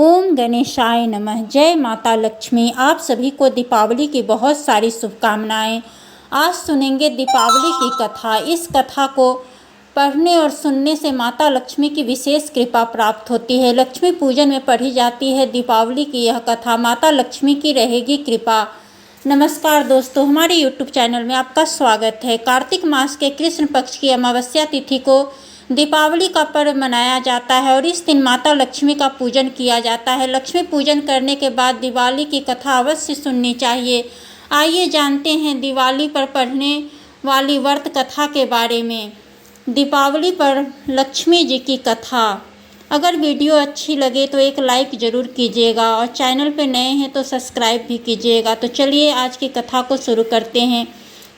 ओम गणेशाय नमः। जय माता लक्ष्मी। आप सभी को दीपावली की बहुत सारी शुभकामनाएं। आज सुनेंगे दीपावली की कथा। इस कथा को पढ़ने और सुनने से माता लक्ष्मी की विशेष कृपा प्राप्त होती है। लक्ष्मी पूजन में पढ़ी जाती है दीपावली की यह कथा। माता लक्ष्मी की रहेगी कृपा। नमस्कार दोस्तों, हमारे YouTube चैनल में आपका स्वागत है। कार्तिक मास के कृष्ण पक्ष की अमावस्या तिथि को दीपावली का पर्व मनाया जाता है और इस दिन माता लक्ष्मी का पूजन किया जाता है। लक्ष्मी पूजन करने के बाद दिवाली की कथा अवश्य सुननी चाहिए। आइए जानते हैं दिवाली पर पढ़ने वाली व्रत कथा के बारे में। दीपावली पर लक्ष्मी जी की कथा। अगर वीडियो अच्छी लगे तो एक लाइक ज़रूर कीजिएगा और चैनल पर नए हैं तो सब्सक्राइब भी कीजिएगा। तो चलिए आज की कथा को शुरू करते हैं।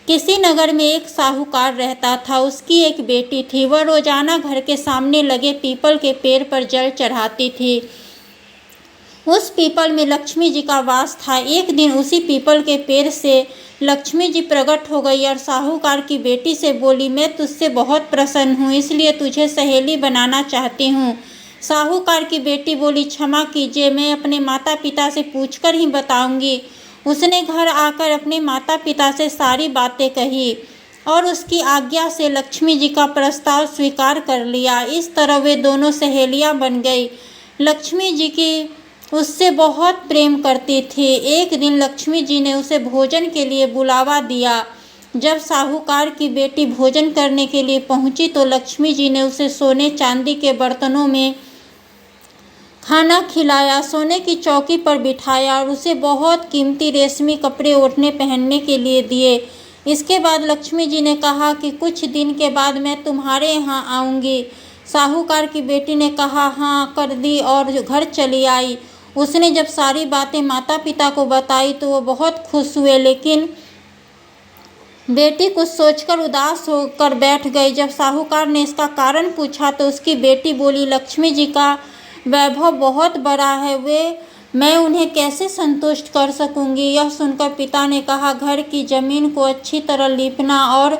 किसी नगर में एक साहूकार रहता था। उसकी एक बेटी थी। वह रोजाना घर के सामने लगे पीपल के पेड़ पर जल चढ़ाती थी। उस पीपल में लक्ष्मी जी का वास था। एक दिन उसी पीपल के पेड़ से लक्ष्मी जी प्रकट हो गई और साहूकार की बेटी से बोली, मैं तुझसे बहुत प्रसन्न हूँ, इसलिए तुझे सहेली बनाना चाहती हूँ। साहूकार की बेटी बोली, क्षमा कीजिए, मैं अपने माता पिता से पूछकर ही बताऊंगी। उसने घर आकर अपने माता पिता से सारी बातें कही और उसकी आज्ञा से लक्ष्मी जी का प्रस्ताव स्वीकार कर लिया। इस तरह वे दोनों सहेलियां बन गई। लक्ष्मी जी की उससे बहुत प्रेम करती थी। एक दिन लक्ष्मी जी ने उसे भोजन के लिए बुलावा दिया। जब साहूकार की बेटी भोजन करने के लिए पहुंची तो लक्ष्मी जी ने उसे सोने चांदी के बर्तनों में खाना खिलाया, सोने की चौकी पर बिठाया और उसे बहुत कीमती रेशमी कपड़े ओढ़ने पहनने के लिए दिए। इसके बाद लक्ष्मी जी ने कहा कि कुछ दिन के बाद मैं तुम्हारे यहाँ आऊँगी। साहूकार की बेटी ने कहा हाँ कर दी और घर चली आई। उसने जब सारी बातें माता पिता को बताई तो वो बहुत खुश हुए, लेकिन बेटी कुछ सोचकर उदास होकर बैठ गई। जब साहूकार ने इसका कारण पूछा तो उसकी बेटी बोली, लक्ष्मी जी का वैभव बहुत बड़ा है, मैं उन्हें कैसे संतुष्ट कर सकूंगी। यह सुनकर पिता ने कहा, घर की जमीन को अच्छी तरह लीपना और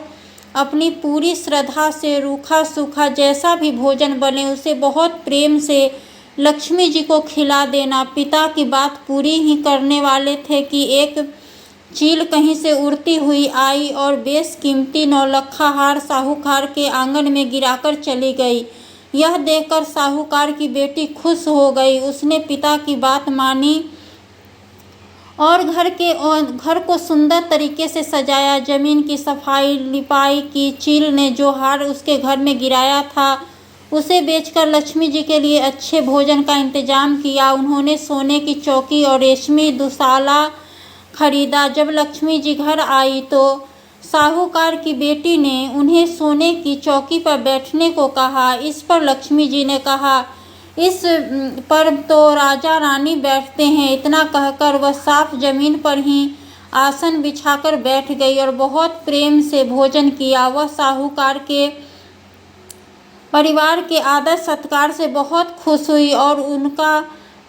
अपनी पूरी श्रद्धा से रूखा सूखा जैसा भी भोजन बने उसे बहुत प्रेम से लक्ष्मी जी को खिला देना। पिता की बात पूरी ही करने वाले थे कि एक चील कहीं से उड़ती हुई आई और बेशकीमती नौलखा हार साहूकार के आंगन में गिराकर चली गई। यह देखकर साहूकार की बेटी खुश हो गई। उसने पिता की बात मानी और घर को सुंदर तरीके से सजाया। जमीन की सफाई लिपाई की। चील ने जो हार उसके घर में गिराया था उसे बेचकर लक्ष्मी जी के लिए अच्छे भोजन का इंतजाम किया। उन्होंने सोने की चौकी और रेशमी दुशाला खरीदा। जब लक्ष्मी जी घर आई तो साहूकार की बेटी ने उन्हें सोने की चौकी पर बैठने को कहा। इस पर लक्ष्मी जी ने कहा, इस पर तो राजा रानी बैठते हैं। इतना कहकर वह साफ जमीन पर ही आसन बिछाकर बैठ गई और बहुत प्रेम से भोजन किया। वह साहूकार के परिवार के आदर सत्कार से बहुत खुश हुई और उनका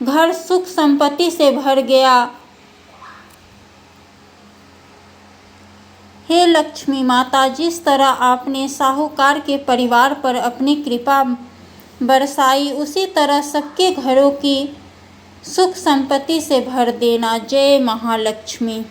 घर सुख संपत्ति से भर गया। हे लक्ष्मी माता, जिस तरह आपने साहूकार के परिवार पर अपनी कृपा बरसाई उसी तरह सबके घरों की सुख संपत्ति से भर देना। जय महालक्ष्मी।